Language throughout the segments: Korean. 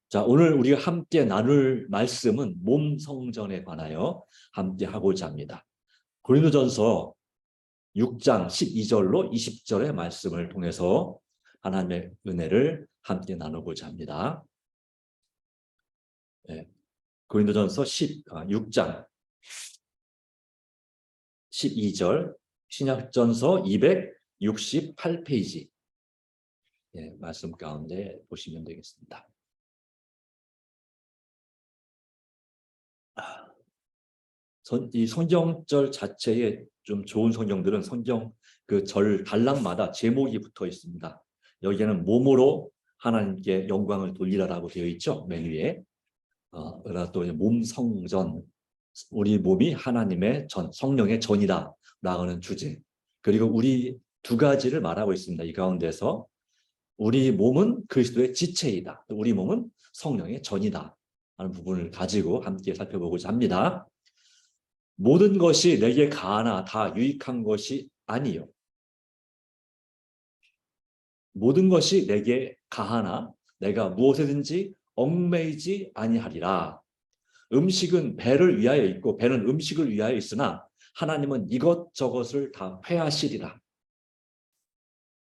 자, 오늘 우리가 함께 나눌 말씀은 몸 성전에 관하여 함께 하고자 합니다. 고린도전서 6장 12절로 20절의 말씀을 통해서 하나님의 은혜를 함께 나누고자 합니다. 네, 고린도전서 6장 12절 신약전서 268페이지 말씀 가운데 보시면 되겠습니다. 이 성경절 자체에 좀 좋은 성경들은 성경 그 절 단락마다 제목이 붙어 있습니다. 여기에는 몸으로 하나님께 영광을 돌리라라고 되어 있죠. 맨 위에. 그러나 또 몸 성전, 우리 몸이 하나님의 전, 성령의 전이다 라는 주제. 그리고 우리 두 가지를 말하고 있습니다. 이 가운데서 우리 몸은 그리스도의 지체이다. 우리 몸은 성령의 전이다 하는 부분을 가지고 함께 살펴보고자 합니다. 모든 것이 내게 가하나 다 유익한 것이 아니요. 모든 것이 내게 가하나 내가 무엇에든지 얽매이지 아니하리라. 음식은 배를 위하여 있고 배는 음식을 위하여 있으나 하나님은 이것저것을 다 회하시리라.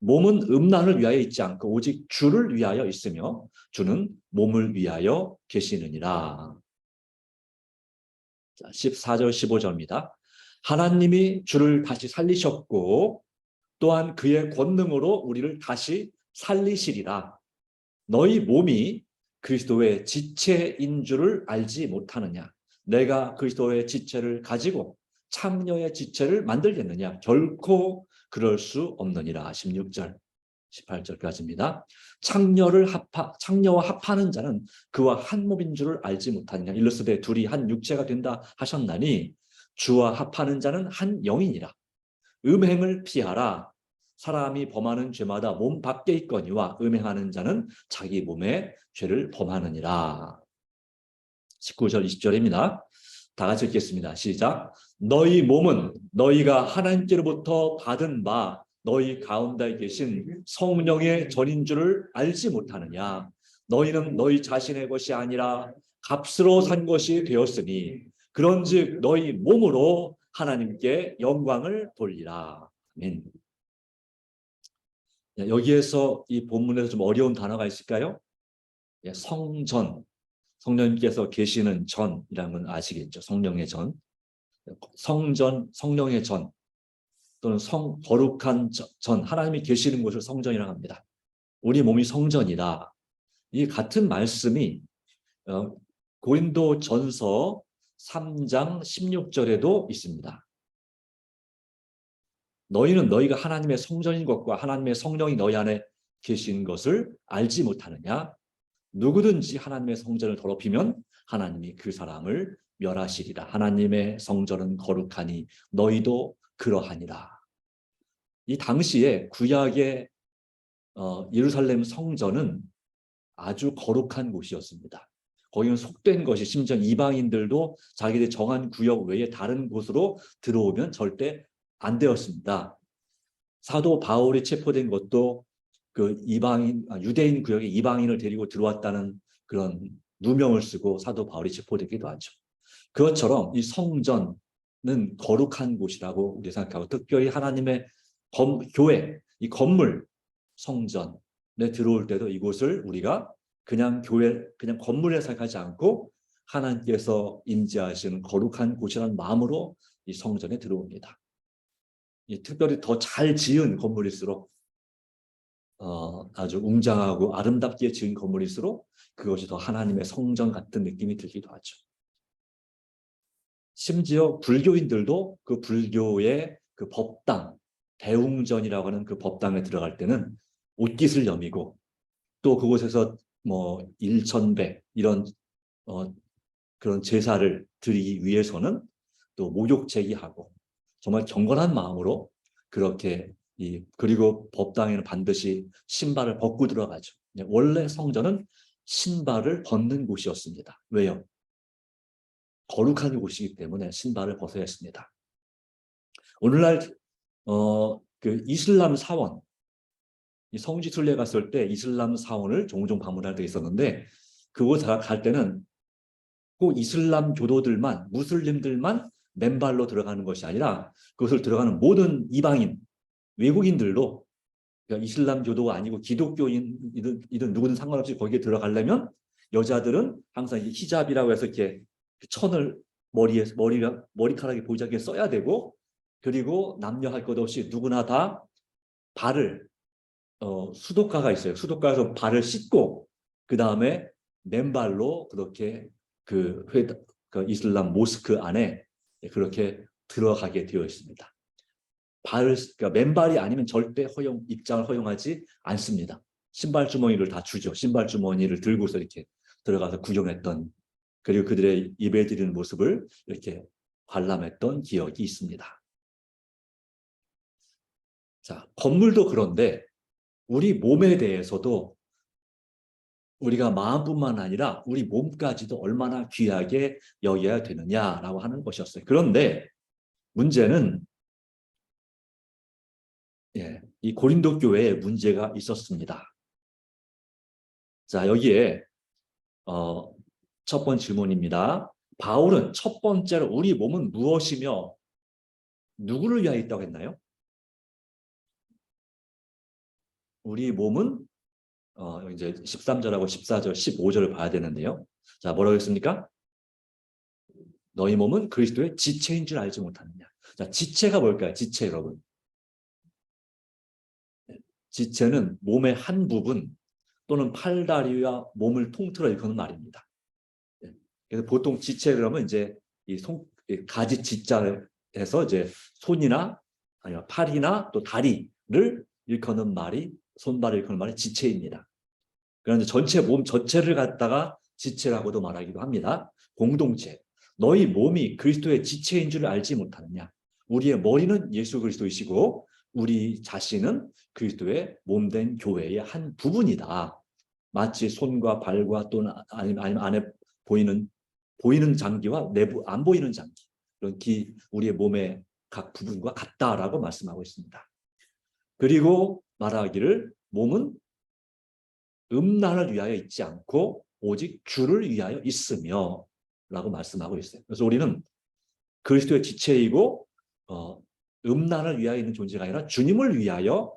몸은 음란을 위하여 있지 않고 오직 주를 위하여 있으며 주는 몸을 위하여 계시느니라. 14절 15절입니다. 하나님이 주를 다시 살리셨고 또한 그의 권능으로 우리를 다시 살리시리라. 너희 몸이 그리스도의 지체인 줄을 알지 못하느냐. 내가 그리스도의 지체를 가지고 창녀의 지체를 만들겠느냐. 결코 그럴 수 없느니라. 16절 18절까지입니다. 창녀와 합하는 자는 그와 한 몸인 줄을 알지 못하느냐. 일러스되 둘이 한 육체가 된다 하셨나니 주와 합하는 자는 한 영이니라. 음행을 피하라. 사람이 범하는 죄마다 몸 밖에 있거니와 음행하는 자는 자기 몸에 죄를 범하느니라. 19절 20절입니다. 다 같이 읽겠습니다. 시작. 너희 몸은 너희가 하나님께로부터 받은 바 너희 가운데 계신 성령의 전인 줄을 알지 못하느냐. 너희는 너희 자신의 것이 아니라 값으로 산 것이 되었으니 그런즉 너희 몸으로 하나님께 영광을 돌리라. 아멘. 여기에서 이 본문에서 좀 어려운 단어가 있을까요? 성전, 성령님께서 계시는 전이라는 건 아시겠죠? 성령의 전, 성전, 성령의 전 또는 거룩한 전, 하나님이 계시는 곳을 성전이라고 합니다. 우리 몸이 성전이다. 이 같은 말씀이 고린도전서 3장 16절에도 있습니다. 너희는 너희가 하나님의 성전인 것과 하나님의 성령이 너희 안에 계신 것을 알지 못하느냐? 누구든지 하나님의 성전을 더럽히면 하나님이 그 사람을 멸하시리라. 하나님의 성전은 거룩하니 너희도 그러하니라. 이 당시에 구약의 예루살렘 성전은 아주 거룩한 곳이었습니다. 거기는 속된 것이 심지어 이방인들도 자기들이 정한 구역 외에 다른 곳으로 들어오면 절대 안 되었습니다. 사도 바울이 체포된 것도 그 유대인 구역에 이방인을 데리고 들어왔다는 그런 누명을 쓰고 사도 바울이 체포되기도 하죠. 그것처럼 이 성전은 거룩한 곳이라고 우리 생각하고 특별히 하나님의 교회, 이 건물 성전에 들어올 때도 이곳을 우리가 그냥 그냥 건물에 생각하지 않고 하나님께서 임재하시는 거룩한 곳이라는 마음으로 이 성전에 들어옵니다. 특별히 더 잘 지은 건물일수록 아주 웅장하고 아름답게 지은 건물일수록 그것이 더 하나님의 성전 같은 느낌이 들기도 하죠. 심지어 불교인들도 그 불교의 그 법당, 대웅전이라고 하는 그 법당에 들어갈 때는 옷깃을 여미고 또 그곳에서 뭐 일천배 이런 그런 제사를 드리기 위해서는 또 목욕 제기하고 정말 경건한 마음으로 그렇게 그리고 법당에는 반드시 신발을 벗고 들어가죠. 원래 성전은 신발을 벗는 곳이었습니다. 왜요? 거룩한 곳이기 때문에 신발을 벗어야 했습니다. 오늘날 그 이슬람 사원, 성지 순례 갔을 때 이슬람 사원을 종종 방문할 때 있었는데 그곳에 갈 때는 꼭 이슬람 교도들만, 무슬림들만 맨발로 들어가는 것이 아니라 그것을 들어가는 모든 이방인, 외국인들도, 그러니까 이슬람 교도가 아니고 기독교인이든 누구든 상관없이 거기에 들어가려면 여자들은 항상 이 히잡이라고 해서 이렇게 천을 머리카락이 보이지 않게 써야 되고, 그리고 남녀 할 것 없이 누구나 다 발을 수도가가 있어요. 수도가에서 발을 씻고 그 다음에 맨발로 그렇게 그 이슬람 모스크 안에 그렇게 들어가게 되어 있습니다. 그러니까 맨발이 아니면 절대 입장을 허용하지 않습니다. 신발 주머니를 다 주죠. 신발 주머니를 들고서 이렇게 들어가서 구경했던, 그리고 그들의 예배드리는 모습을 이렇게 관람했던 기억이 있습니다. 자, 건물도 그런데 우리 몸에 대해서도 우리가 마음뿐만 아니라 우리 몸까지도 얼마나 귀하게 여겨야 되느냐라고 하는 것이었어요. 그런데 문제는 이 고린도 교회에 문제가 있었습니다. 자, 여기에 첫 번째 질문입니다. 바울은 첫 번째로 우리 몸은 무엇이며 누구를 위하여 있다고 했나요? 우리 몸은 이제 13절하고 14절, 15절을 봐야 되는데요. 자, 뭐라고 했습니까? 너희 몸은 그리스도의 지체인 줄 알지 못하느냐. 자, 지체가 뭘까요? 지체, 여러분. 지체는 몸의 한 부분 또는 팔다리와 몸을 통틀어 일컫는 말입니다. 그래서 보통 지체 그러면 이제 이 가지 지자를 해서 이제 손이나 아니면 팔이나 또 다리를 일컫는 말이, 손발을 일컫는 말이 지체입니다. 그런데 전체 몸 전체를 갖다가 지체라고도 말하기도 합니다. 공동체. 너희 몸이 그리스도의 지체인 줄 알지 못하느냐. 우리의 머리는 예수 그리스도이시고 우리 자신은 그리스도의 몸된 교회의 한 부분이다. 마치 손과 발과 또는 아니면 안에 보이는 장기와 내부 안 보이는 장기, 그런 우리의 몸의 각 부분과 같다라고 말씀하고 있습니다. 그리고 말하기를 몸은 음란을 위하여 있지 않고 오직 주를 위하여 있으며 라고 말씀하고 있어요. 그래서 우리는 그리스도의 지체이고 음란을 위하여 있는 존재가 아니라 주님을 위하여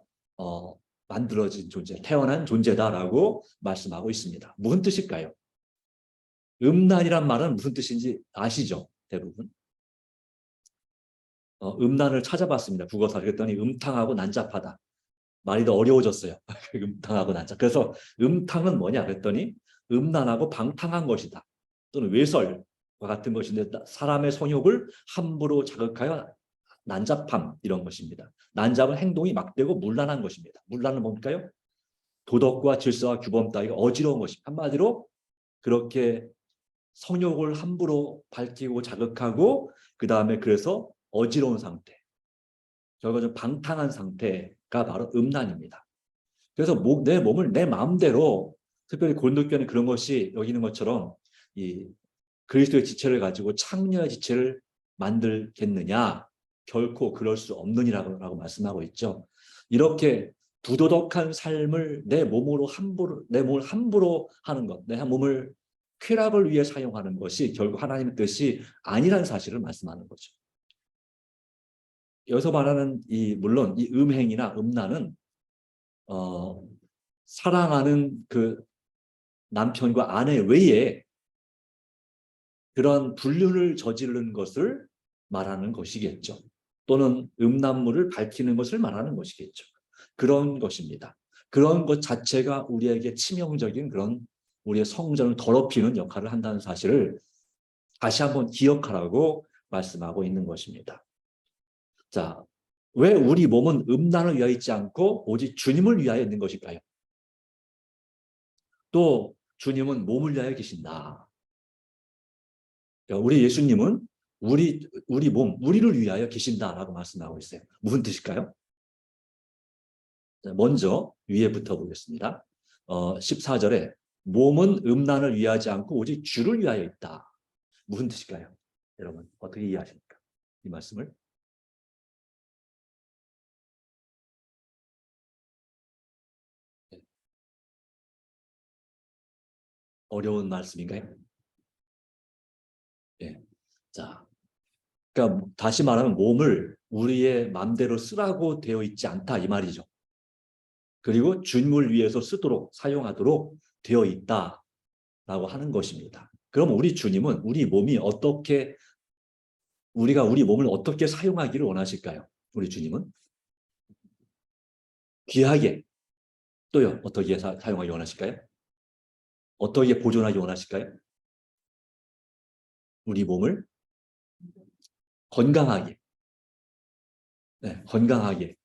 만들어진 존재, 태어난 존재다라고 말씀하고 있습니다. 무슨 뜻일까요? 음란이란 말은 무슨 뜻인지 아시죠? 대부분. 음란을 찾아봤습니다. 국어사. 그랬더니 음탕하고 난잡하다. 말이 더 어려워졌어요. 음탕하고 난잡. 그래서 음탕은 뭐냐 그랬더니 음란하고 방탕한 것이다. 또는 외설과 같은 것인데 사람의 성욕을 함부로 자극하여 난잡함, 이런 것입니다. 난잡은 행동이 막되고 문란한 것입니다. 문란은 뭡니까요? 도덕과 질서와 규범 따위가 어지러운 것입니다. 한마디로 그렇게 성욕을 함부로 밝히고 자극하고 그 다음에 그래서 어지러운 상태, 결과적으로 방탕한 상태가 바로 음란입니다. 그래서 내 몸을 내 마음대로, 특별히 고린도교회는 그런 것이 여기 있는 것처럼 이 그리스도의 지체를 가지고 창녀의 지체를 만들겠느냐, 결코 그럴 수 없느니라고 말씀하고 있죠. 이렇게 부도덕한 삶을 내 몸을 함부로 하는 것, 내 몸을 쾌락을 위해 사용하는 것이 결국 하나님의 뜻이 아니라는 사실을 말씀하는 거죠. 여기서 말하는 물론 이 음행이나 음란은 사랑하는 그 남편과 아내 외에 그런 불륜을 저지르는 것을 말하는 것이겠죠. 또는 음란물을 밝히는 것을 말하는 것이겠죠. 그런 것입니다. 그런 것 자체가 우리에게 치명적인 그런 우리의 성전을 더럽히는 역할을 한다는 사실을 다시 한번 기억하라고 말씀하고 있는 것입니다. 자, 왜 우리 몸은 음란을 위하여 있지 않고 오직 주님을 위하여 있는 것일까요? 또 주님은 몸을 위하여 계신다. 우리 예수님은 우리 몸, 우리를 위하여 계신다라고 말씀하고 있어요. 무슨 뜻일까요? 먼저 위에부터 보겠습니다. 14절에 몸은 음란을 위하지 않고 오직 주를 위하여 있다. 무슨 뜻일까요? 여러분 어떻게 이해하십니까? 이 말씀을? 어려운 말씀인가요? 예. 자, 그러니까 다시 말하면 몸을 우리의 마음대로 쓰라고 되어 있지 않다 이 말이죠. 그리고 주님을 위해서 쓰도록 사용하도록 되어 있다라고 하는 것입니다. 그럼 우리 주님은 우리 몸이 어떻게 우리가 우리 몸을 어떻게 사용하기를 원하실까요? 우리 주님은 귀하게 또요 어떻게 사용하기 원하실까요? 어떻게 보존하기 원하실까요? 우리 몸을 건강하게, 네, 건강하게.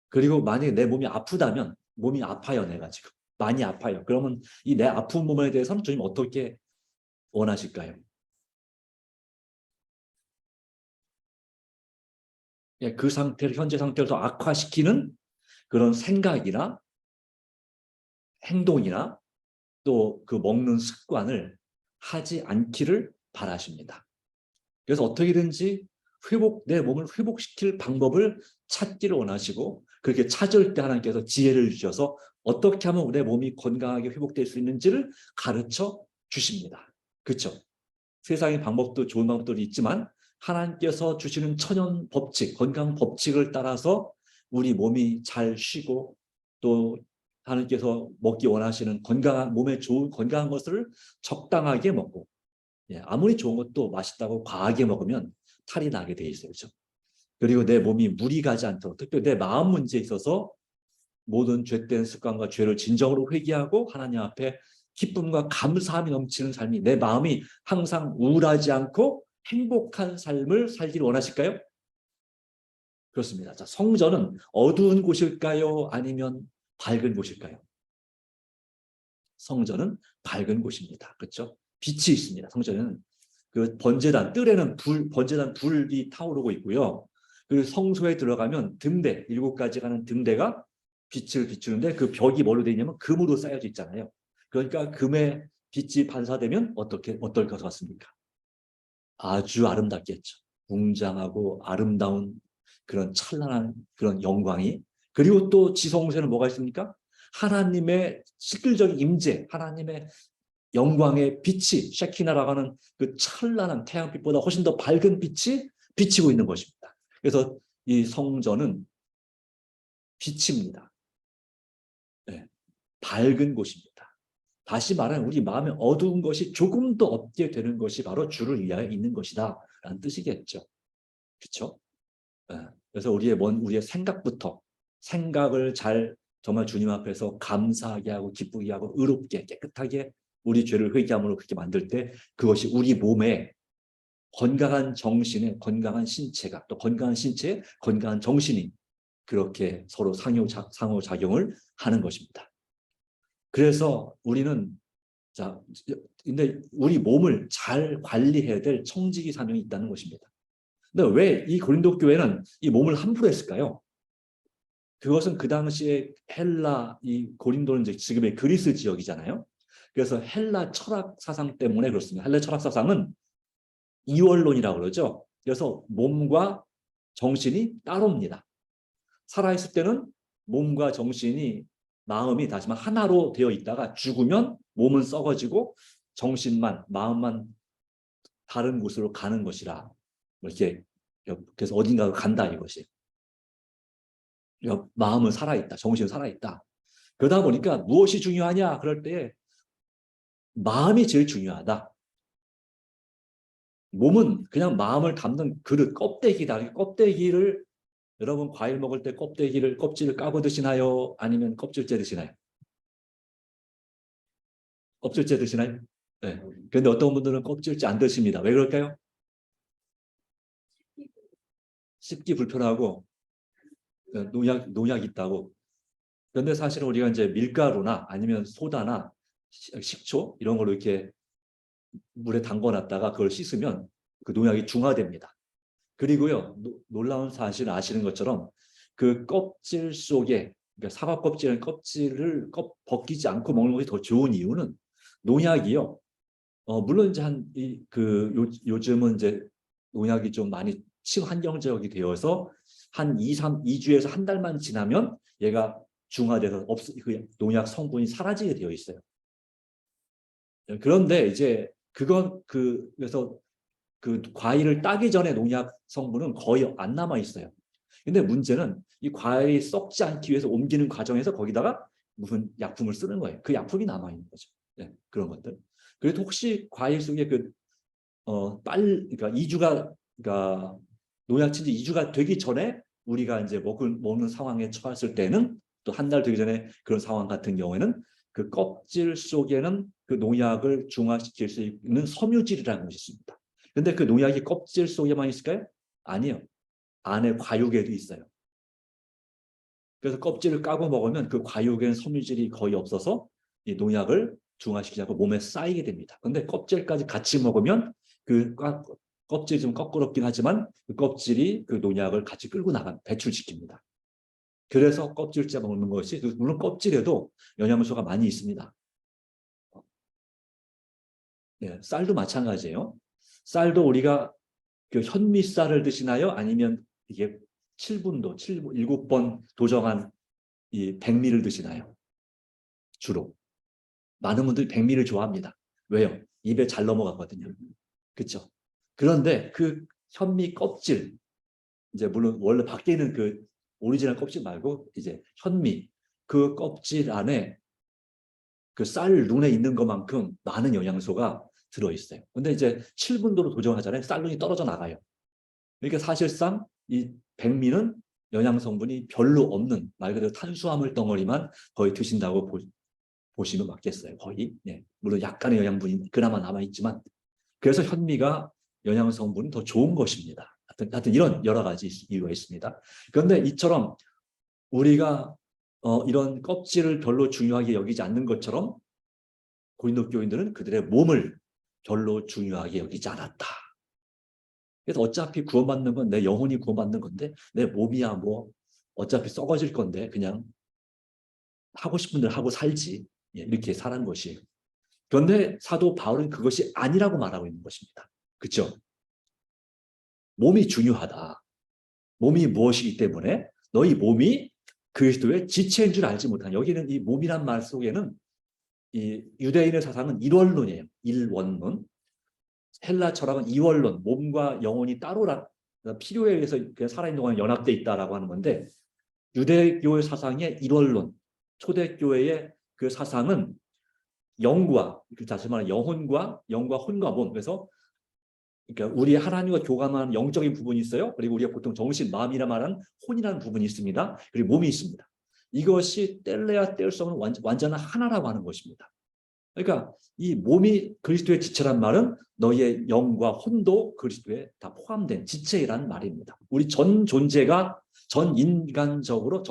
그리고 만약에 내 몸이 아프다면 몸이 아파요, 내가 지금 많이 아파요. 그러면 이 내 아픈 몸에 대해서는 주님 어떻게 원하실까요? 예, 그 상태를 현재 상태를 더 악화시키는 그런 생각이나 행동이나 또 그 먹는 습관을 하지 않기를 바라십니다. 그래서 어떻게든지 내 몸을 회복시킬 방법을 찾기를 원하시고 그렇게 찾을 때 하나님께서 지혜를 주셔서 어떻게 하면 내 몸이 건강하게 회복될 수 있는지를 가르쳐 주십니다. 그렇죠? 세상의 방법도 좋은 방법들이 있지만 하나님께서 주시는 천연 법칙, 건강 법칙을 따라서 우리 몸이 잘 쉬고 또 하나님께서 먹기 원하시는 건강한 몸에 좋은 건강한 것을 적당하게 먹고 예, 아무리 좋은 것도 맛있다고 과하게 먹으면 탈이 나게 돼 있어요. 그렇죠? 그리고 내 몸이 무리 가지 않도록 특별히 내 마음 문제에 있어서 모든 죄된 습관과 죄를 진정으로 회개하고 하나님 앞에 기쁨과 감사함이 넘치는 삶이 내 마음이 항상 우울하지 않고 행복한 삶을 살기를 원하실까요? 그렇습니다. 자, 성전은 어두운 곳일까요? 아니면 밝은 곳일까요? 성전은 밝은 곳입니다. 그렇죠? 빛이 있습니다. 성전에는 그 번제단 뜰에는 번제단 불이 타오르고 있고요. 그 성소에 들어가면 등대 7가지 가는 등대가 빛을 비추는데 그 벽이 뭘로 되어 있냐면 금으로 쌓여져 있잖아요. 그러니까 금의 빛이 반사되면 어떨 것 같습니까? 아주 아름답겠죠. 웅장하고 아름다운 그런 찬란한 그런 영광이 그리고 또 지성소에는 뭐가 있습니까? 하나님의 실질적인 임재, 하나님의 영광의 빛이 셰키나라고 하는 그 찬란한 태양빛보다 훨씬 더 밝은 빛이 비치고 있는 것입니다. 그래서 이 성전은 빛입니다. 네, 밝은 곳입니다. 다시 말하면 우리 마음에 어두운 것이 조금 더 없게 되는 것이 바로 주를 위하여 있는 것이다 라는 뜻이겠죠. 그렇죠? 네. 그래서 우리의 생각부터 생각을 잘 정말 주님 앞에서 감사하게 하고 기쁘게 하고 의롭게 깨끗하게 우리 죄를 회개함으로 그렇게 만들 때 그것이 우리 몸에 건강한 정신에 건강한 신체가 또 건강한 신체에 건강한 정신이 그렇게 서로 상호작용을 하는 것입니다. 그래서 우리는 자, 근데 우리 몸을 잘 관리해야 될 청지기 사명이 있다는 것입니다. 근데 왜 이 고린도 교회는 이 몸을 함부로 했을까요? 그것은 그 당시에 이 고린도는 이제 지금의 그리스 지역이잖아요. 그래서 헬라 철학 사상 때문에 그렇습니다. 헬라 철학 사상은 이원론이라고 그러죠. 그래서 몸과 정신이 따로입니다. 살아있을 때는 몸과 정신이 마음이 다시 말해 하나로 되어 있다가 죽으면 몸은 썩어지고 정신만 마음만 다른 곳으로 가는 것이라 이렇게 그래서 어딘가로 간다 이것이 마음은 살아있다 정신은 살아있다 그러다 보니까 무엇이 중요하냐 그럴 때 마음이 제일 중요하다. 몸은 그냥 마음을 담는 그릇 껍데기다. 껍데기를 여러분 과일 먹을 때 껍질을 까고 드시나요? 아니면 껍질째 드시나요? 껍질째 드시나요? 네. 그런데 어떤 분들은 껍질째 안 드십니다. 왜 그럴까요? 씹기 불편하고 농약 있다고. 그런데 사실은 우리가 이제 밀가루나 아니면 소다나 식초 이런 걸로 이렇게 물에 담궈놨다가 그걸 씻으면 그 농약이 중화됩니다. 그리고요 놀라운 사실 아시는 것처럼 그 껍질 속에 그러니까 사과 껍질을 벗기지 않고 먹는 것이 더 좋은 이유는 농약이요. 물론 이제 요즘은 이제 농약이 좀 많이 친환경적이 되어서 한 2주에서 한 달만 지나면 얘가 중화돼서 그 농약 성분이 사라지게 되어 있어요. 그런데 이제 그래서 그 과일을 따기 전에 농약 성분은 거의 안 남아 있어요. 근데 문제는 이 과일이 썩지 않기 위해서 옮기는 과정에서 거기다가 무슨 약품을 쓰는 거예요. 그 약품이 남아 있는 거죠. 네, 그런 것들. 그래도 혹시 과일 속에 그러니까 2주가 그러니까 농약 친지 2주가 되기 전에 우리가 이제 먹는 상황에 처했을 때는 또 한 달 되기 전에 그런 상황 같은 경우에는 그 껍질 속에는 그 농약을 중화시킬 수 있는 섬유질이라는 것이 있습니다. 근데 그 농약이 껍질 속에만 있을까요? 아니요. 안에 과육에도 있어요. 그래서 껍질을 까고 먹으면 그 과육에는 섬유질이 거의 없어서 이 농약을 중화시키지 않고 몸에 쌓이게 됩니다. 근데 껍질까지 같이 먹으면 그 껍질이 좀 거꾸럽긴 하지만 그 껍질이 그 농약을 같이 끌고 배출시킵니다. 그래서 껍질째 먹는 것이, 물론 껍질에도 영양소가 많이 있습니다. 네, 쌀도 마찬가지예요. 쌀도 우리가 그 현미쌀을 드시나요? 아니면 이게 7분도, 7번 도정한 이 백미를 드시나요? 주로. 많은 분들이 백미를 좋아합니다. 왜요? 입에 잘 넘어가거든요. 그렇죠? 그런데 그 현미 껍질, 이제 물론 원래 밖에 있는 그 오리지널 껍질 말고 이제 현미, 그 껍질 안에 그 쌀 눈에 있는 것만큼 많은 영양소가 들어있어요. 근데 이제 7분도로 도정하잖아요. 쌀 눈이 떨어져 나가요. 그러니까 사실상 이 백미는 영양 성분이 별로 없는, 말 그대로 탄수화물 덩어리만 거의 드신다고 보시면 맞겠어요. 거의. 예. 물론 약간의 영양분이 그나마 남아있지만. 그래서 현미가 영양 성분은 더 좋은 것입니다. 하여튼 이런 여러 가지 이유가 있습니다. 그런데 이처럼 우리가 이런 껍질을 별로 중요하게 여기지 않는 것처럼 고린도 교인들은 그들의 몸을 별로 중요하게 여기지 않았다. 그래서 어차피 구원받는 건 내 영혼이 구원받는 건데 내 몸이야 뭐 어차피 썩어질 건데 그냥 하고 싶은 대로 하고 살지. 예, 이렇게 살은 것이에요. 그런데 사도 바울은 그것이 아니라고 말하고 있는 것입니다. 그렇죠? 몸이 중요하다. 몸이 무엇이기 때문에 너희 몸이 그리스도의 지체인 줄 알지 못하는, 여기는 이 몸이란 말 속에는 이 유대인의 사상은 일원론이에요. 일원론. 헬라 철학은 이원론, 몸과 영혼이 따로라, 필요에 의해서 살아있는 동안 연합돼 있다라고 하는 건데, 유대교의 사상의 일원론, 초대교회의 그 사상은 영과, 다시 말하면 영과 혼과 몸. 그래서 그러니까 우리 하나님과 교감하는 영적인 부분이 있어요. 그리고 우리가 보통 정신, 마음이라 말하는 혼이라는 부분이 있습니다. 그리고 몸이 있습니다. 이것이 뗄래야 뗄 수 없는 완전한 하나라고 하는 것입니다. 그러니까 이 몸이 그리스도의 지체란 말은 너희의 영과 혼도 그리스도에 다 포함된 지체라는 말입니다. 우리 전 존재가 전인적으로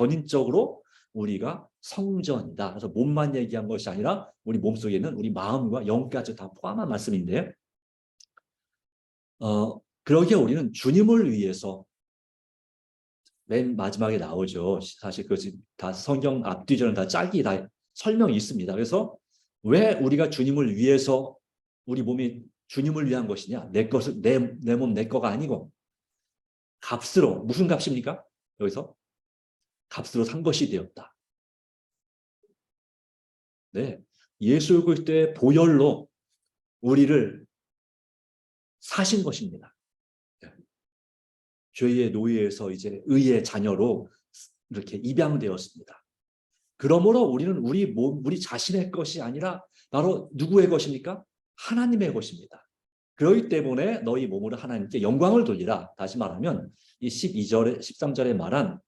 우리가 성전이다. 그래서 몸만 얘기한 것이 아니라 우리 몸속에 있는 우리 마음과 영까지 다 포함한 말씀인데요. 그러기에 우리는 주님을 위해서, 맨 마지막에 나오죠. 사실 그것이 다 성경 앞뒤절은 다 짝이 다 설명이 있습니다. 그래서 왜 우리가 주님을 위해서 우리 몸이 주님을 위한 것이냐? 내 몸 내 거가 아니고 값으로, 무슨 값입니까? 여기서 값으로 산 것이 되었다. 네, 예수 그리스도의 보혈로 우리를 사신 것입니다. 죄의 노예에서 이제 의의 자녀로 이렇게 입양되었습니다. 그러므로 우리는 우리 자신의 것이 아니라 바로 누구의 것입니까? 하나님의 것입니다. 그렇기 때문에 너희 몸으로 하나님께 영광을 돌리라. 다시 말하면 이 12절에 13절에 말한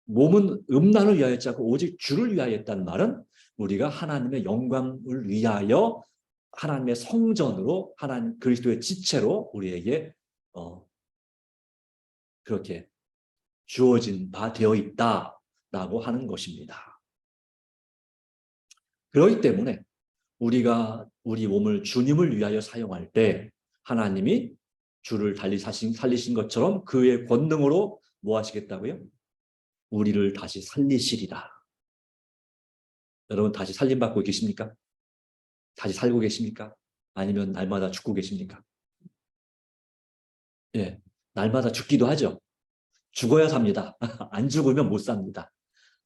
몸은 음란을 위하여 했지 않고 오직 주를 위하여 했다는 말은 우리가 하나님의 영광을 위하여 하나님의 성전으로 하나님 그리스도의 지체로 우리에게 그렇게 주어진 바 되어 있다라고 하는 것입니다. 그렇기 때문에 우리가 우리 몸을 주님을 위하여 사용할 때 하나님이 주를 살리신 것처럼 그의 권능으로 뭐 하시겠다고요? 우리를 다시 살리시리라. 여러분 다시 살림받고 계십니까? 다시 살고 계십니까? 아니면 날마다 죽고 계십니까? 예, 날마다 죽기도 하죠. 죽어야 삽니다. 안 죽으면 못 삽니다.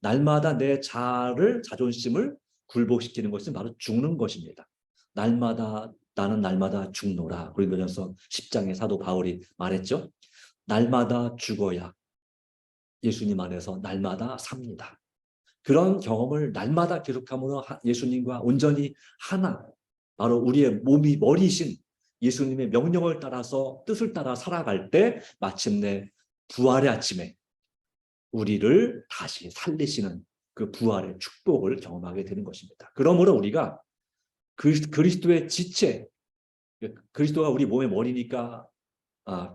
날마다 내 자존심을 굴복시키는 것은 바로 죽는 것입니다. 날마다 나는 날마다 죽노라. 고린도전서 10장에 사도 바울이 말했죠. 날마다 죽어야 예수님 안에서 날마다 삽니다. 그런 경험을 날마다 계속함으로 예수님과 온전히 하나, 바로 우리의 몸이 머리신 예수님의 명령을 따라서 뜻을 따라 살아갈 때 마침내 부활의 아침에 우리를 다시 살리시는 그 부활의 축복을 경험하게 되는 것입니다. 그러므로 우리가 그리스도의 지체, 그리스도가 우리 몸의 머리니까,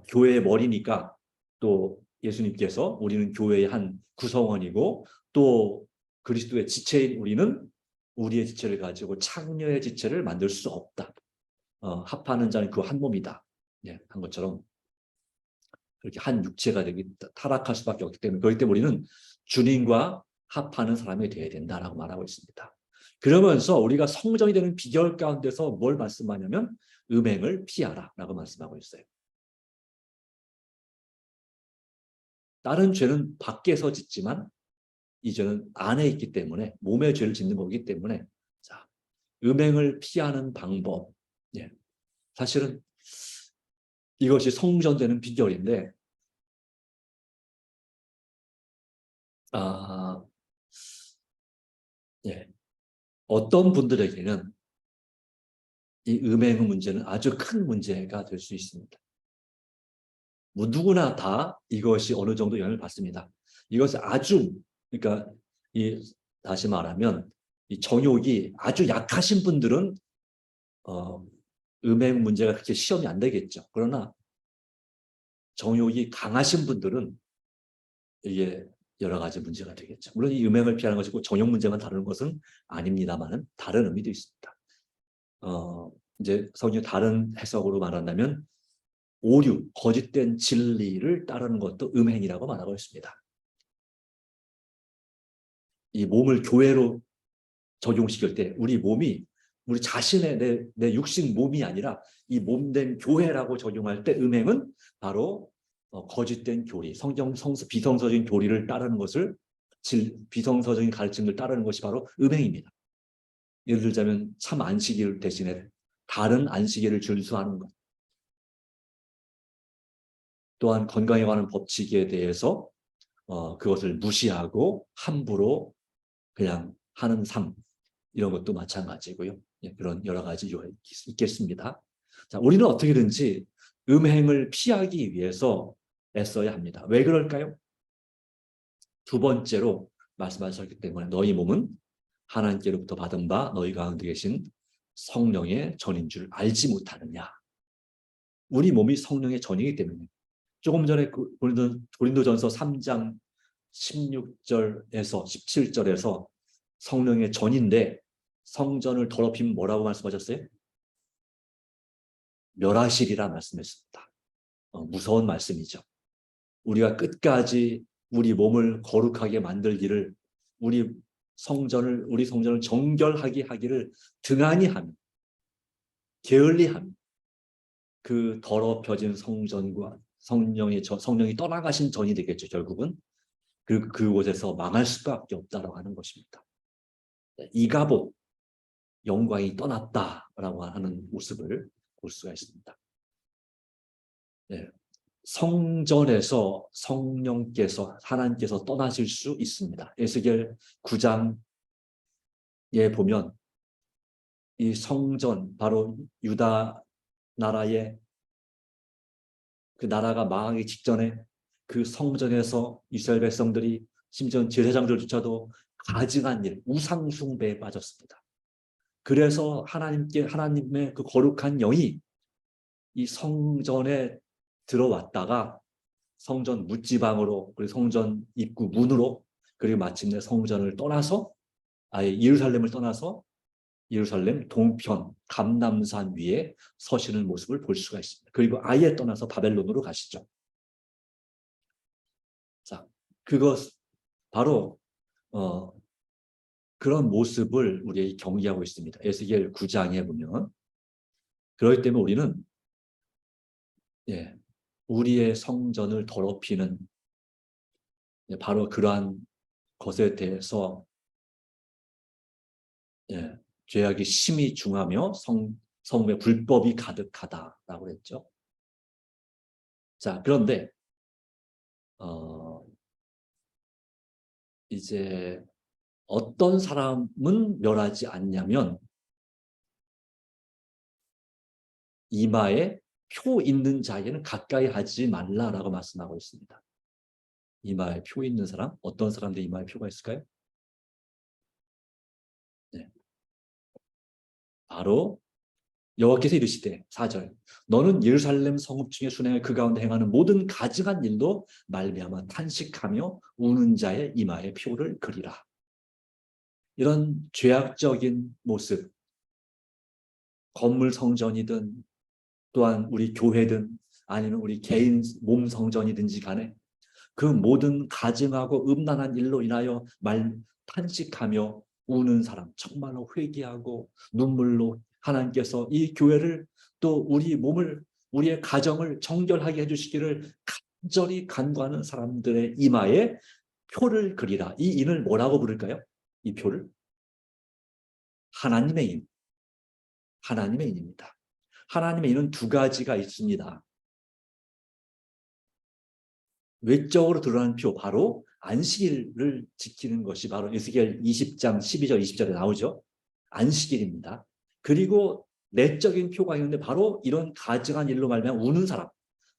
교회의 머리니까, 또 예수님께서 우리는 교회의 한 구성원이고, 또 그리스도의 지체인 우리는 우리의 지체를 가지고 창녀의 지체를 만들 수 없다. 합하는 자는 그 한 몸이다. 예, 한 것처럼 그렇게 한 육체가 되기 타락할 수밖에 없기 때문에, 그렇기 때문에 우리는 주님과 합하는 사람이 되어야 된다라고 말하고 있습니다. 그러면서 우리가 성전이 되는 비결 가운데서 뭘 말씀하냐면 음행을 피하라라고 말씀하고 있어요. 다른 죄는 밖에서 짓지만 이 죄는 안에 있기 때문에, 몸의 죄를 짓는 거기 때문에, 자, 음행을 피하는 방법. 예. 사실은 이것이 성전되는 비결인데, 예. 어떤 분들에게는 이 음행 문제는 아주 큰 문제가 될 수 있습니다. 뭐 누구나 다 이것이 어느 정도 영향을 받습니다. 이것이 아주, 그러니까 다시 말하면 이 정욕이 아주 약하신 분들은 음행 문제가 그렇게 시험이 안 되겠죠. 그러나 정욕이 강하신 분들은 이게 여러 가지 문제가 되겠죠. 물론 이 음행을 피하는 것이고 정욕 문제만 다루는 것은 아닙니다만 다른 의미도 있습니다. 이제 성경 다른 해석으로 말한다면 오류, 거짓된 진리를 따르는 것도 음행이라고 말하고 있습니다. 이 몸을 교회로 적용시킬 때 우리 몸이 우리 자신의 내 육신 몸이 아니라 이 몸된 교회라고 적용할 때 음행은 바로 거짓된 교리, 비성서적인 교리를 따르는 것을, 비성서적인 가르침을 따르는 것이 바로 음행입니다. 예를 들자면 참 안식일 대신에 다른 안식일을 준수하는 것, 또한 건강에 관한 법칙에 대해서 그것을 무시하고 함부로 그냥 하는 삶, 이런 것도 마찬가지고요. 예, 그런 여러 가지 요인이 있겠습니다. 자, 우리는 어떻게든지 음행을 피하기 위해서 애써야 합니다. 왜 그럴까요? 두 번째로 말씀하셨기 때문에 너희 몸은 하나님께로부터 받은 바 너희 가운데 계신 성령의 전인 줄 알지 못하느냐. 우리 몸이 성령의 전이기 때문에, 조금 전에 고린도전서 3장 16절에서 17절에서 성령의 전인데 성전을 더럽히면 뭐라고 말씀하셨어요? 멸하시리라 말씀했습니다. 무서운 말씀이죠. 우리가 끝까지 우리 몸을 거룩하게 만들기를, 우리 성전을 정결하게 하기를 등한히 하며 게을리 하며 그 더럽혀진 성전과 성령이 떠나가신 전이 되겠죠. 결국은 그곳에서 망할 수밖에 없다라고 하는 것입니다. 이가봇, 영광이 떠났다라고 하는 모습을 볼 수가 있습니다. 네. 성전에서 하나님께서 떠나실 수 있습니다. 에스겔 9장에 보면 이 성전, 바로 유다 나라의 그 나라가 망하기 직전에 그 성전에서 이스라엘 백성들이, 심지어 제사장들조차도 가증한 일, 우상 숭배에 빠졌습니다. 그래서 하나님의 그 거룩한 영이 이 성전에 들어왔다가 성전 묻지방으로, 그리고 성전 입구 문으로, 그리고 마침내 성전을 떠나서 아예 예루살렘을 떠나서 예루살렘 동편 감람산 위에 서시는 모습을 볼 수가 있습니다. 그리고 아예 떠나서 바벨론으로 가시죠. 자, 그것 바로 그런 모습을 우리에게 경계하고 있습니다. 에스겔 9장에 보면. 그렇기 때문에 우리는 우리의 성전을 더럽히는 바로 그러한 것에 대해서 예, 죄악이 심히 중하며 성읍에 불법이 가득하다라고 했죠. 자, 그런데 어, 이제 어떤 사람은 멸하지 않냐면 이마에 표 있는 자에게는 가까이 하지 말라라고 말씀하고 있습니다. 이마에 표 있는 사람, 어떤 사람들 이마에 표가 있을까요? 네, 바로 여호와께서 이르시되 4절 너는 예루살렘 성읍 중에 순행하여 그 가운데 행하는 모든 가증한 일도 말미암아 탄식하며 우는 자의 이마에 표를 그리라. 이런 죄악적인 모습, 건물 성전이든 또한 우리 교회든 아니면 우리 개인 몸 성전이든지 간에 그 모든 가증하고 음란한 일로 인하여 탄식하며 우는 사람, 정말로 회개하고 눈물로 하나님께서 이 교회를 또 우리 몸을 우리의 가정을 정결하게 해주시기를 간절히 간구하는 사람들의 이마에 표를 그리라. 이 인을 뭐라고 부를까요? 이 표를 하나님의 인, 하나님의 인입니다. 하나님의 인은 두 가지가 있습니다. 외적으로 드러나는 표, 바로 안식일을 지키는 것이 바로 에스겔 20장 12절 20절에 나오죠. 안식일입니다. 그리고 내적인 표가 있는데 바로 이런 가증한 일로 말미암아 우는 사람,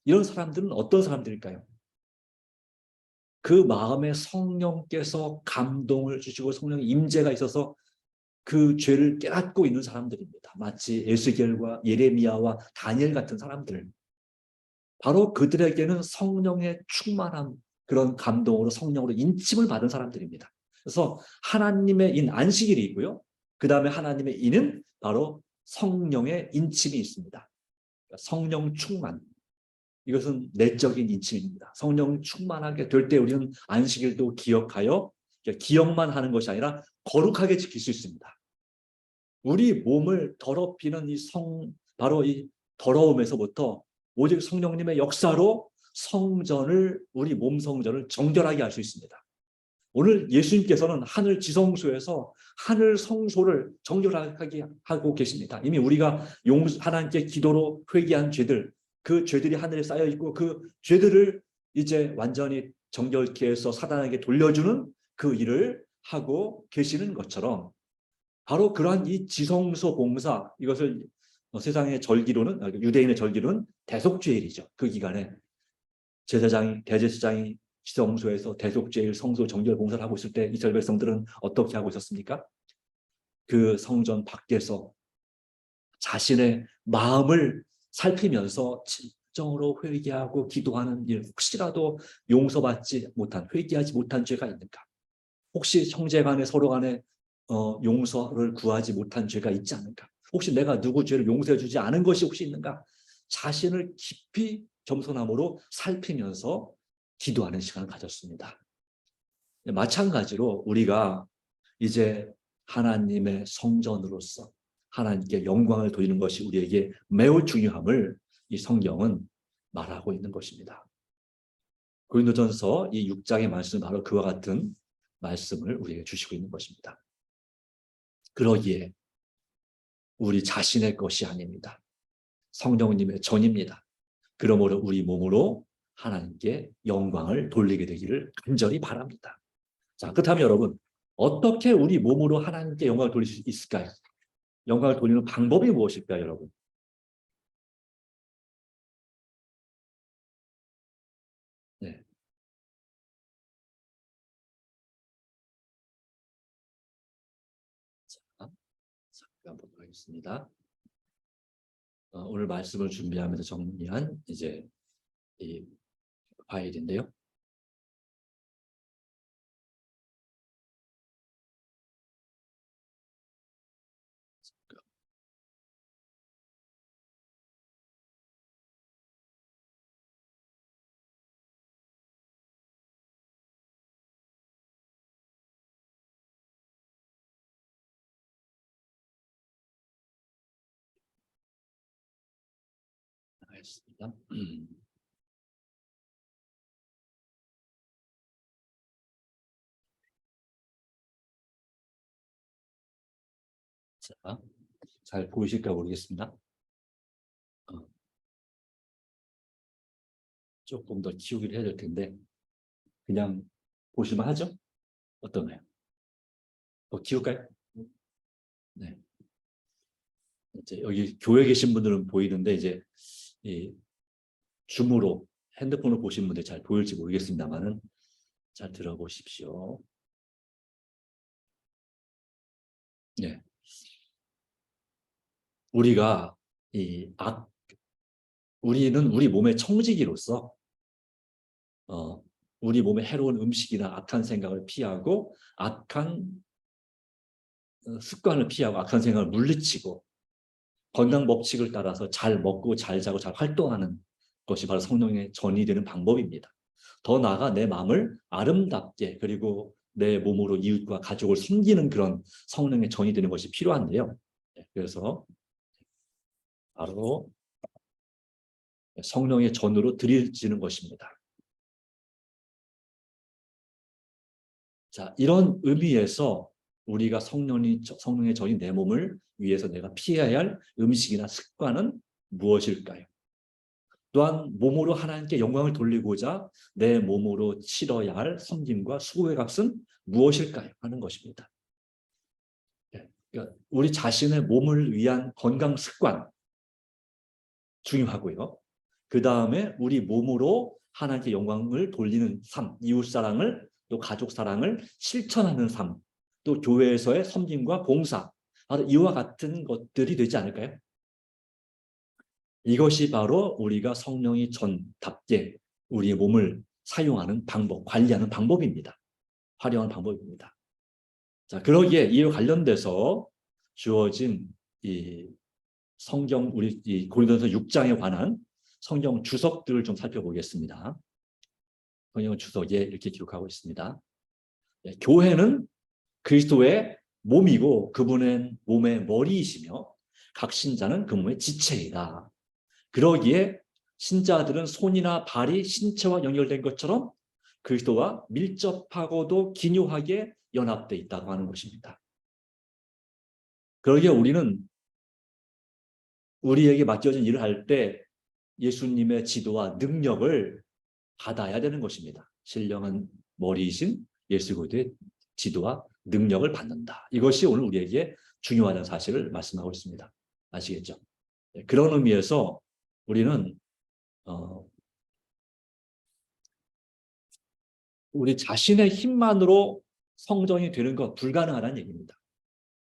이런 사람들은 어떤 사람들일까요? 그 마음에 성령께서 감동을 주시고 성령의 임재가 있어서 그 죄를 깨닫고 있는 사람들입니다. 마치 에스겔과 예레미야와 다니엘 같은 사람들. 바로 그들에게는 성령의 충만함, 그런 감동으로 성령으로 인침을 받은 사람들입니다. 그래서 하나님의 인 안식일이 있고요. 그 다음에 하나님의 인은 바로 성령의 인침이 있습니다. 성령 충만. 이것은 내적인 인침입니다. 성령 충만하게 될 때 우리는 안식일도 기억하여 기억만 하는 것이 아니라 거룩하게 지킬 수 있습니다. 우리 몸을 더럽히는 바로 이 더러움에서부터 오직 성령님의 역사로 우리 몸 성전을 정결하게 할 수 있습니다. 오늘 예수님께서는 하늘 지성소에서 하늘 성소를 정결하게 하고 계십니다. 이미 우리가 하나님께 기도로 회개한 죄들, 그 죄들이 하늘에 쌓여 있고 그 죄들을 이제 완전히 정결케 해서 사단에게 돌려주는 그 일을 하고 계시는 것처럼 바로 그러한 이 지성소 봉사, 이것을 세상의 절기로는 유대인의 절기로는 대속죄일이죠. 그 기간에 대제사장이 지성소에서 대속죄일 성소 정결 봉사를 하고 있을 때 이스라엘 백성들은 어떻게 하고 있었습니까? 그 성전 밖에서 자신의 마음을 살피면서 진정으로 회개하고 기도하는 일, 혹시라도 용서받지 못한, 회개하지 못한 죄가 있는가? 혹시 형제 간에 서로 간에 용서를 구하지 못한 죄가 있지 않은가? 혹시 내가 누구 죄를 용서해 주지 않은 것이 혹시 있는가? 자신을 깊이 겸손함으로 살피면서 기도하는 시간을 가졌습니다. 마찬가지로 우리가 이제 하나님의 성전으로서 하나님께 영광을 돌리는 것이 우리에게 매우 중요함을 이 성경은 말하고 있는 것입니다. 고린도전서 이 6장의 말씀은 바로 그와 같은 말씀을 우리에게 주시고 있는 것입니다. 그러기에 우리 자신의 것이 아닙니다. 성령님의 전입니다. 그러므로 우리 몸으로 하나님께 영광을 돌리게 되기를 간절히 바랍니다. 자, 그렇다면 여러분, 어떻게 우리 몸으로 하나님께 영광을 돌릴 수 있을까요? 영광을 돌리는 방법이 무엇일까요, 여러분? 네. 자, 잠깐 보도록 하겠습니다. 오늘 말씀을 준비하면서 정리한 이제 이 파일인데요. 알겠습니다. 자, 잘 보이실까 모르겠습니다. 조금 더 키우기를 해야 될 텐데 그냥 보시면 하죠? 어떤가요? 더 키울까요? 네. 이제 여기 교회 계신 분들은 보이는데 이제 이 줌으로 핸드폰을 보신 분들 잘 보일지 모르겠습니다만은 잘 들어보십시오. 네. 우리가 우리는 우리 몸의 청지기로서 우리 몸에 해로운 음식이나 악한 생각을 피하고 악한 습관을 피하고 악한 생각을 물리치고 건강 법칙을 따라서 잘 먹고 잘 자고 잘 활동하는 것이 바로 성령의 전이 되는 방법입니다. 더 나아가 내 마음을 아름답게 그리고 내 몸으로 이웃과 가족을 섬기는 그런 성령의 전이 되는 것이 필요한데요. 그래서 바로 성령의 전으로 드려지는 것입니다. 자, 이런 의미에서 우리가 성령의 전이 내 몸을 위해서 내가 피해야 할 음식이나 습관은 무엇일까요? 또한 몸으로 하나님께 영광을 돌리고자 내 몸으로 치러야 할 섬김과 수고의 값은 무엇일까요? 하는 것입니다. 그러니까 우리 자신의 몸을 위한 건강 습관 중요하고요. 그 다음에 우리 몸으로 하나님께 영광을 돌리는 삶, 이웃 사랑을 또 가족 사랑을 실천하는 삶, 또 교회에서의 섬김과 봉사, 바로 이와 같은 것들이 되지 않을까요? 이것이 바로 우리가 성령이 전답게 우리의 몸을 사용하는 방법, 관리하는 방법입니다. 활용하는 방법입니다. 자, 그러기에 이와 관련돼서 주어진 이 성경 우리 이 고린도서 6장에 관한 성경 주석들을 좀 살펴보겠습니다. 성경 주석에 이렇게 기록하고 있습니다. 교회는 그리스도의 몸이고 그분은 몸의 머리이시며 각 신자는 그 몸의 지체이다. 그러기에 신자들은 손이나 발이 신체와 연결된 것처럼 그리스도와 밀접하고도 기묘하게 연합되어 있다고 하는 것입니다. 그러기에 우리는 우리에게 맡겨진 일을 할 때 예수님의 지도와 능력을 받아야 되는 것입니다. 신령한 머리이신 예수 그리스도의 지도와 능력을 받는다. 이것이 오늘 우리에게 중요하다는 사실을 말씀하고 있습니다. 아시겠죠? 그런 의미에서 우리는 우리 자신의 힘만으로 성전이 되는 것 불가능하다는 얘기입니다.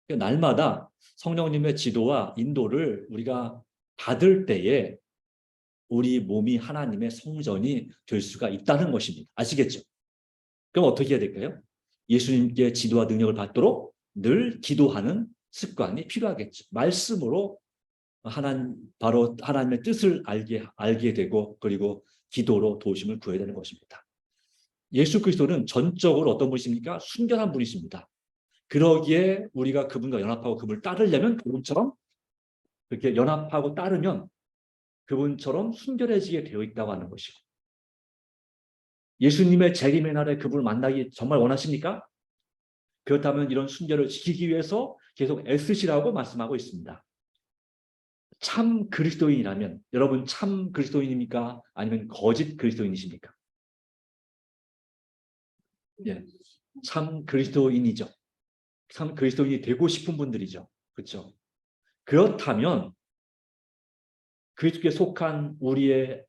날마다 성령님의 지도와 인도를 우리가 받을 때에 우리 몸이 하나님의 성전이 될 수가 있다는 것입니다. 아시겠죠? 그럼 어떻게 해야 될까요? 예수님께 지도와 능력을 받도록 늘 기도하는 습관이 필요하겠죠. 말씀으로 바로 하나님의 뜻을 알게 되고 그리고 기도로 도우심을 구해야 되는 것입니다. 예수 그리스도는 전적으로 어떤 분이십니까? 순결한 분이십니다. 그러기에 우리가 그분과 연합하고 그분을 따르려면 그분처럼 그렇게 연합하고 따르면 그분처럼 순결해지게 되어 있다고 하는 것이고 예수님의 재림의 날에 그분을 만나기 정말 원하십니까? 그렇다면 이런 순결을 지키기 위해서 계속 애쓰시라고 말씀하고 있습니다. 참 그리스도인이라면 여러분 참 그리스도인입니까? 아니면 거짓 그리스도인이십니까? 예, 참 그리스도인이죠. 참 그리스도인이 되고 싶은 분들이죠. 그렇죠? 그렇다면 그리스도께 속한 우리의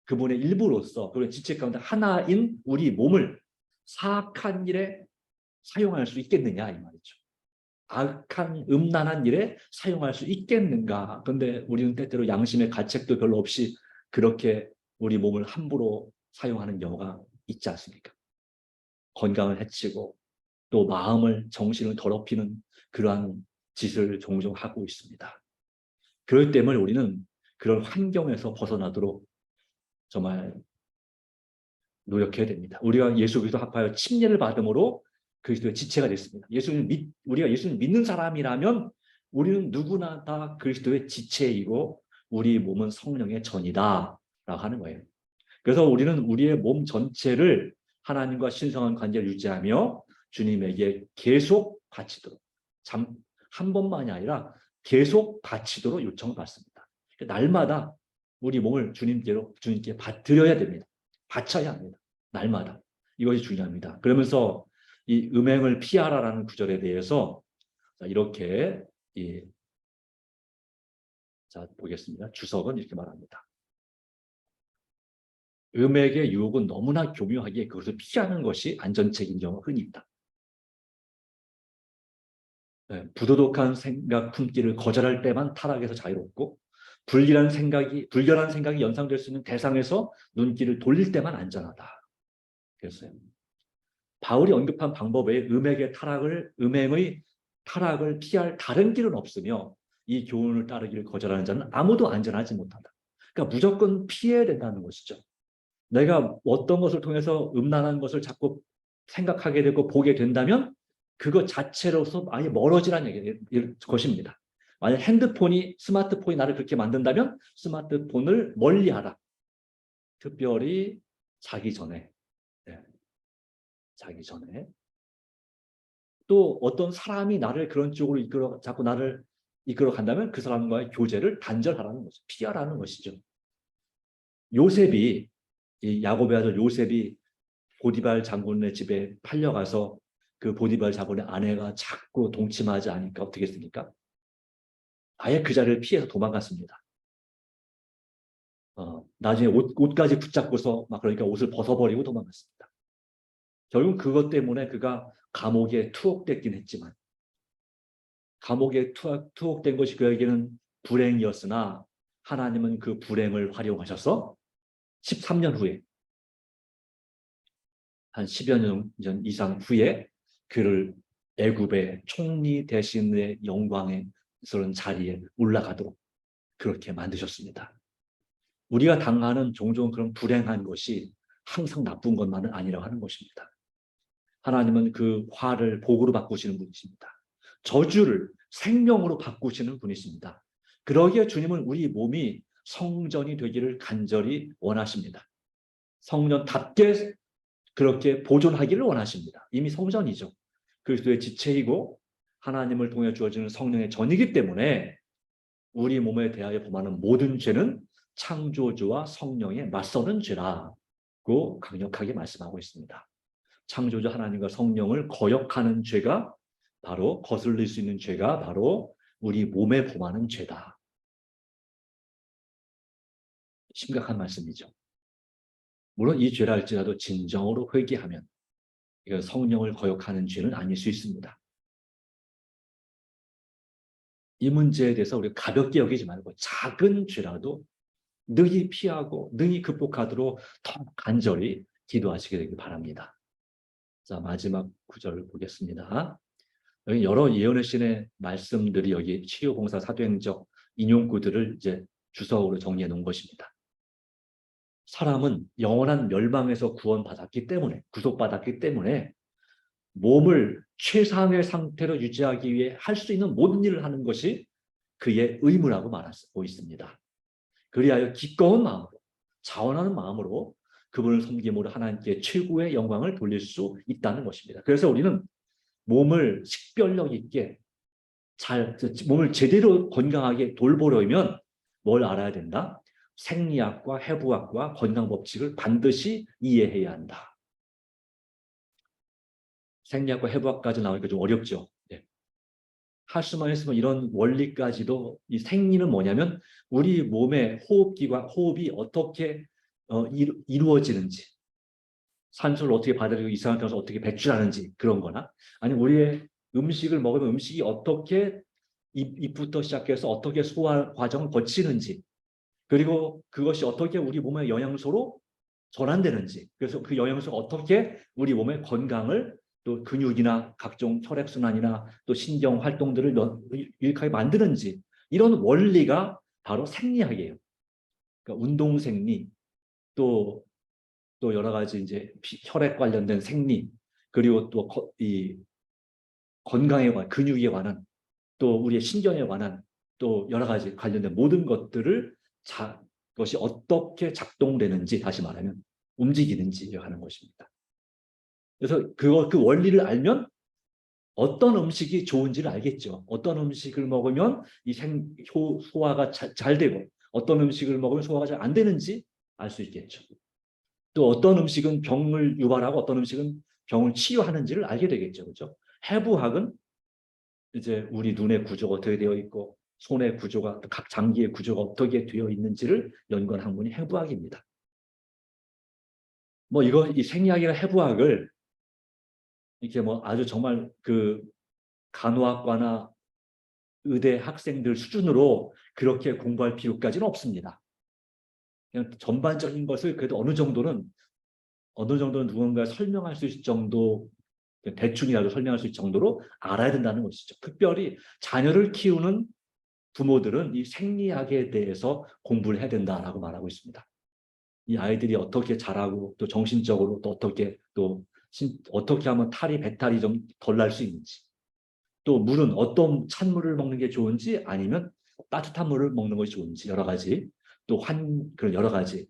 그분의 일부로서 그런 지체 가운데 하나인 우리 몸을 사악한 일에 사용할 수 있겠느냐 이 말이죠. 악한 음란한 일에 사용할 수 있겠는가. 그런데 우리는 때때로 양심의 가책도 별로 없이 그렇게 우리 몸을 함부로 사용하는 경우가 있지 않습니까? 건강을 해치고 또 마음을 정신을 더럽히는 그러한 짓을 종종 하고 있습니다. 그럴 때문에 우리는 그런 환경에서 벗어나도록 정말 노력해야 됩니다. 우리가 예수 그리스도 합하여 침례를 받음으로 그리스도의 지체가 됐습니다. 우리가 예수님 믿는 사람이라면 우리는 누구나 다 그리스도의 지체이고 우리 몸은 성령의 전이다 라고 하는 거예요. 그래서 우리는 우리의 몸 전체를 하나님과 신성한 관계를 유지하며 주님에게 계속 바치도록 한 번만이 아니라 계속 바치도록 요청을 받습니다. 날마다 우리 몸을 주님께 드려야 됩니다. 바쳐야 합니다. 날마다. 이것이 중요합니다. 그러면서 이 음행을 피하라라는 구절에 대해서 이렇게 자 보겠습니다. 주석은 이렇게 말합니다. 음행의 유혹은 너무나 교묘하게 그것을 피하는 것이 안전책인 경우가 흔히 있다. 부도덕한 생각 품기를 거절할 때만 타락에서 자유롭고 불결한 생각이 연상될 수 있는 대상에서 눈길을 돌릴 때만 안전하다. 그랬어요. 바울이 언급한 방법 외에 음행의 타락을 피할 다른 길은 없으며 이 교훈을 따르기를 거절하는 자는 아무도 안전하지 못한다. 그러니까 무조건 피해야 된다는 것이죠. 내가 어떤 것을 통해서 음란한 것을 자꾸 생각하게 되고 보게 된다면 그것 자체로서 아예 멀어지라는 것입니다. 만약 스마트폰이 나를 그렇게 만든다면 스마트폰을 멀리하라. 특별히 자기 전에. 네. 자기 전에. 또 어떤 사람이 나를 그런 쪽으로 자꾸 나를 이끌어 간다면 그 사람과의 교제를 단절하라는 거죠. 피하라는 것이죠. 이 야곱의 아들 요셉이 보디발 장군의 집에 팔려가서 그 보디발 장군의 아내가 자꾸 동침하지 않으니까 어떻게 했습니까? 아예 그 자리를 피해서 도망갔습니다. 나중에 옷까지 붙잡고서 막 그러니까 옷을 벗어버리고 도망갔습니다. 결국 그것 때문에 그가 감옥에 투옥됐긴 했지만 감옥에 투옥된 것이 그에게는 불행이었으나 하나님은 그 불행을 활용하셔서 13년 후에 한 10여 년 이상 후에 그를 애굽의 총리 대신의 영광의 그런 자리에 올라가도록 그렇게 만드셨습니다. 우리가 당하는 종종 그런 불행한 것이 항상 나쁜 것만은 아니라고 하는 것입니다. 하나님은 그 화를 복으로 바꾸시는 분이십니다. 저주를 생명으로 바꾸시는 분이십니다. 그러기에 주님은 우리 몸이 성전이 되기를 간절히 원하십니다. 성전답게 그렇게 보존하기를 원하십니다. 이미 성전이죠. 그리스도의 지체이고 하나님을 통해 주어지는 성령의 전이기 때문에 우리 몸에 대하여 범하는 모든 죄는 창조주와 성령에 맞서는 죄라고 강력하게 말씀하고 있습니다. 창조주 하나님과 성령을 거역하는 죄가 바로 거슬릴 수 있는 죄가 바로 우리 몸에 범하는 죄다. 심각한 말씀이죠. 물론 이 죄라 할지라도 진정으로 회개하면 이건 성령을 거역하는 죄는 아닐 수 있습니다. 이 문제에 대해서 우리가 가볍게 여기지 말고 작은 죄라도 능히 피하고 능히 극복하도록 더 간절히 기도하시게 되길 바랍니다. 자, 마지막 구절을 보겠습니다. 여기 여러 예언의 신의 말씀들이 여기 치유봉사 사도행적 인용구들을 이제 주석으로 정리해 놓은 것입니다. 사람은 영원한 멸망에서 구원받았기 때문에 구속받았기 때문에 몸을 최상의 상태로 유지하기 위해 할 수 있는 모든 일을 하는 것이 그의 의무라고 말하고 있습니다. 그리하여 기꺼운 마음으로 자원하는 마음으로 그분을 섬김으로 하나님께 최고의 영광을 돌릴 수 있다는 것입니다. 그래서 우리는 몸을 식별력 있게 몸을 제대로 건강하게 돌보려면 뭘 알아야 된다? 생리학과 해부학과 건강 법칙을 반드시 이해해야 한다. 생리학과 해부학까지 나오니까 좀 어렵죠. 네. 할 수만 했으면 이런 원리까지도 이 생리는 뭐냐면 우리 몸의 호흡이 어떻게 이루어지는지 산소를 어떻게 받아들이고 이산화탄소 것을 어떻게 배출하는지 그런 거나 아니면 우리의 음식을 먹으면 음식이 어떻게 입부터 시작해서 어떻게 소화 과정을 거치는지 그리고 그것이 어떻게 우리 몸의 영양소로 전환되는지 그래서 그 영양소가 어떻게 우리 몸의 건강을 또 근육이나 각종 혈액순환이나 또 신경 활동들을 유익하게 만드는지 이런 원리가 바로 생리학이에요. 그러니까 운동생리 또 여러 가지 이제 혈액 관련된 생리 그리고 또 이 건강에 관한 근육에 관한 또 우리의 신경에 관한 또 여러 가지 관련된 모든 것들을 그것이 어떻게 작동되는지 다시 말하면 움직이는지 하는 것입니다. 그래서 그 원리를 알면 어떤 음식이 좋은지를 알겠죠. 어떤 음식을 먹으면 이 소화가 잘 되고 어떤 음식을 먹으면 소화가 잘 안 되는지 알 수 있겠죠. 또 어떤 음식은 병을 유발하고 어떤 음식은 병을 치유하는지를 알게 되겠죠. 그렇죠? 해부학은 이제 우리 눈의 구조가 어떻게 되어 있고 손의 구조가 각 장기의 구조가 어떻게 되어 있는지를 연구한 학문이 해부학입니다. 뭐 이 생리학이나 해부학을 이렇게 뭐 아주 정말 그 간호학과나 의대 학생들 수준으로 그렇게 공부할 필요까지는 없습니다. 그냥 전반적인 것을 그래도 어느 정도는 누군가 설명할 수 있을 정도, 대충이라도 설명할 수 있을 정도로 알아야 된다는 것이죠. 특별히 자녀를 키우는 부모들은 이 생리학에 대해서 공부를 해야 된다라고 말하고 있습니다. 이 아이들이 어떻게 자라고 또 정신적으로 또 어떻게 하면 배탈이 좀 덜 날 수 있는지, 또 물은 어떤 찬물을 먹는 게 좋은지 아니면 따뜻한 물을 먹는 것이 좋은지 여러 가지, 그런 여러 가지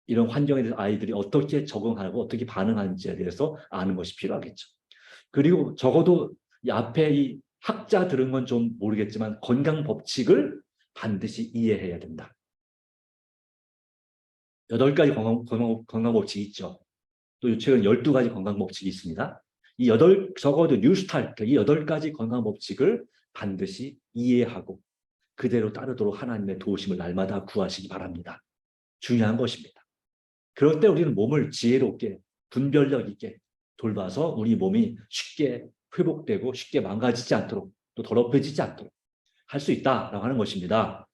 이런 환경에 대해서 아이들이 어떻게 적응하고 어떻게 반응하는지에 대해서 아는 것이 필요하겠죠. 그리고 적어도 이 앞에 이 학자 들은 건 좀 모르겠지만 건강 법칙을 반드시 이해해야 된다. 8가지 건강 법칙이 있죠. 또 최근 12가지 건강 법칙이 있습니다. 적어도 뉴스타트, 이 8가지 건강 법칙을 반드시 이해하고 그대로 따르도록 하나님의 도우심을 날마다 구하시기 바랍니다. 중요한 것입니다. 그럴 때 우리는 몸을 지혜롭게, 분별력 있게 돌봐서 우리 몸이 쉽게 회복되고 쉽게 망가지지 않도록 또 더럽혀지지 않도록 할 수 있다라고 하는 것입니다.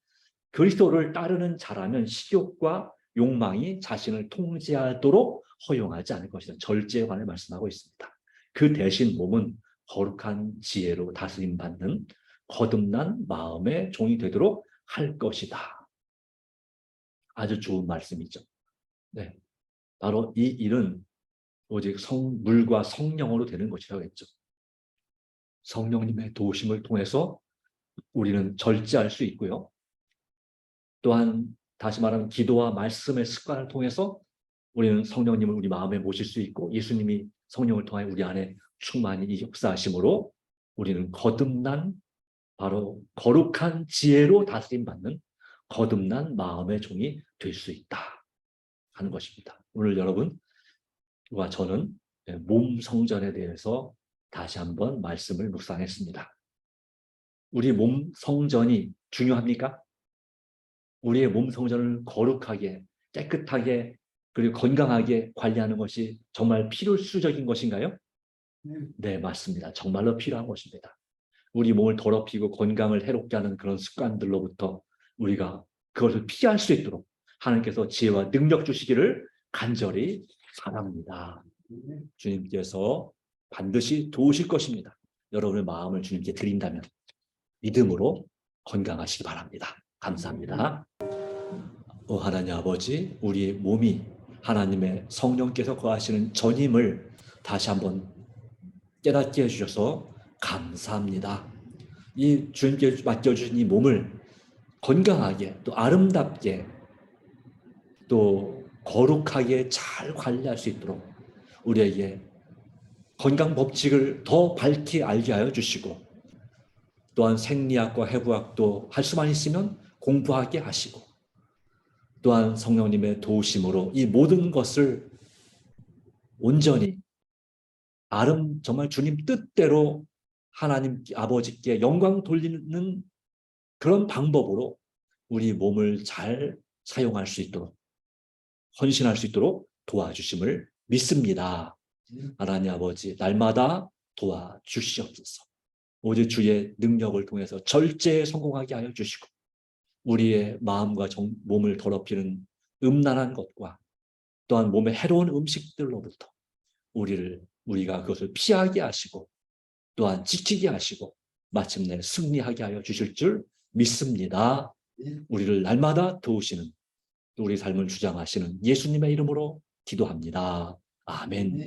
그리스도를 따르는 자라면 식욕과 욕망이 자신을 통제하도록 허용하지 않을 것이다. 절제에 관해 말씀하고 있습니다. 그 대신 몸은 거룩한 지혜로 다스림받는 거듭난 마음의 종이 되도록 할 것이다. 아주 좋은 말씀이죠. 네, 바로 이 일은 오직 물과 성령으로 되는 것이라고 했죠. 성령님의 도우심을 통해서 우리는 절제할 수 있고요. 또한 다시 말하면 기도와 말씀의 습관을 통해서 우리는 성령님을 우리 마음에 모실 수 있고 예수님이 성령을 통해 우리 안에 충만히 역사하심으로 우리는 거듭난 바로 거룩한 지혜로 다스림받는 거듭난 마음의 종이 될 수 있다 하는 것입니다. 오늘 여러분과 저는 몸 성전에 대해서 다시 한번 말씀을 묵상했습니다. 우리 몸 성전이 중요합니까? 우리의 몸 성전을 거룩하게 깨끗하게 그리고 건강하게 관리하는 것이 정말 필수적인 것인가요? 네, 맞습니다. 정말로 필요한 것입니다. 우리 몸을 더럽히고 건강을 해롭게 하는 그런 습관들로부터 우리가 그것을 피할 수 있도록 하나님께서 지혜와 능력 주시기를 간절히 바랍니다. 주님께서 반드시 도우실 것입니다. 여러분의 마음을 주님께 드린다면 믿음으로 건강하시기 바랍니다. 감사합니다. 하나님 아버지, 우리 몸이 하나님의 성령께서 거하시는 전임을 다시 한번 깨닫게 해주셔서 감사합니다. 이 주님께 맡겨주신 이 몸을 건강하게 또 아름답게 또 거룩하게 잘 관리할 수 있도록 우리에게 건강 법칙을 더 밝게 알게 하여 주시고 또한 생리학과 해부학도 할 수만 있으면 공부하게 하시고 또한 성령님의 도우심으로 이 모든 것을 온전히 정말 주님 뜻대로 하나님 아버지께 영광 돌리는 그런 방법으로 우리 몸을 잘 사용할 수 있도록 헌신할 수 있도록 도와주심을 믿습니다. 하나님 아버지 날마다 도와주시옵소서. 오직 주의 능력을 통해서 절제에 성공하게 하여 주시고 우리의 마음과 몸을 더럽히는 음란한 것과 또한 몸에 해로운 음식들로부터 우리가 그것을 피하게 하시고 또한 지키게 하시고 마침내 승리하게 하여 주실 줄 믿습니다. 우리를 날마다 도우시는 또 우리 삶을 주장하시는 예수님의 이름으로 기도합니다. 아멘.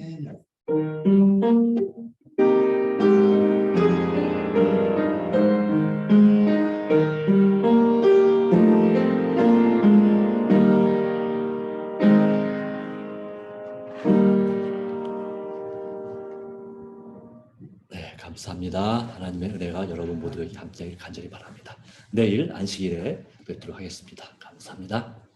네, 감사합니다. 하나님의 은혜가 여러분 모두에게 함께하길 간절히 바랍니다. 내일 안식일에 뵙도록 하겠습니다. 감사합니다.